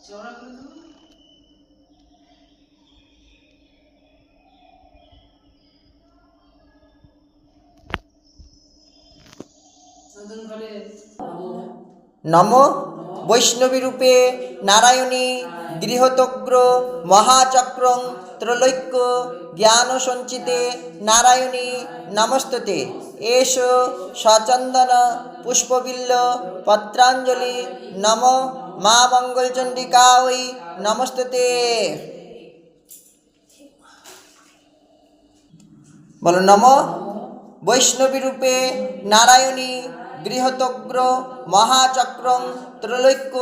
নম বৈষ্ণবী রূপে নারায়ণী গৃহতগ্র মহাচক্রং ত্রৈলোক্য জ্ঞান সঞ্চিতে নারায়ণী নমস্তুতে। এষ সচন্দন পুষ্পবিল্ল পত্রাঞ্জলি নম মা মঙ্গলচণ্ডিকায় নমস্তুতে। বলো নম বৈষ্ণবী রূপে নারায়ণী গৃহতগ্র মহাচক্রং ত্রৈলোক্য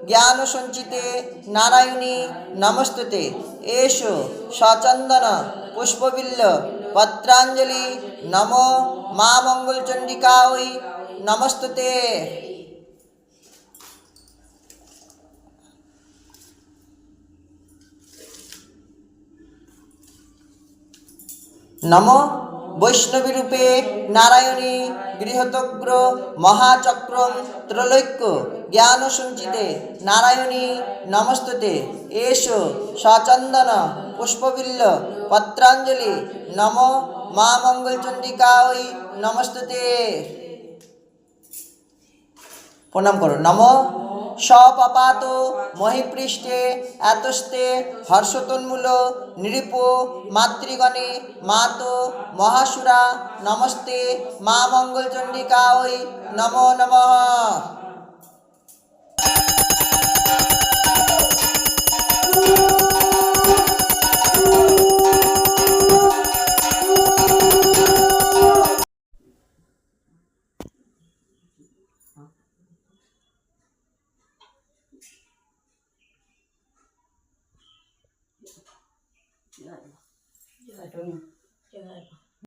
জ্ঞান সঞ্চিতে নারায়ণী নমস্তুতে। এষ সচন্দন পুষ্পবিল্ল পত্রাঞ্জলি নম মা মঙ্গলচণ্ডিকায় নমস্তুতে। নম বৈষ্ণবী রূপে নারায়ণী গৃহতগ্র মহাচক্রং ত্রৈলোক্য জ্ঞান সঞ্চিতে নারায়ণী নমস্তুতে। এষ সচন্দন পুষ্পবিল্ল পত্রাঞ্জলি নম মা মঙ্গলচণ্ডিকায় নমস্তুতে। প্রণাম করো। নম স্বপাপাত মহিপৃষ্ঠে এতস্তে হর্ষতন্মূল নৃপ মাতৃগণে মাত মহাসুরা নমস্তে মা মঙ্গলচণ্ডিকায় নমো নমঃ। I don't know.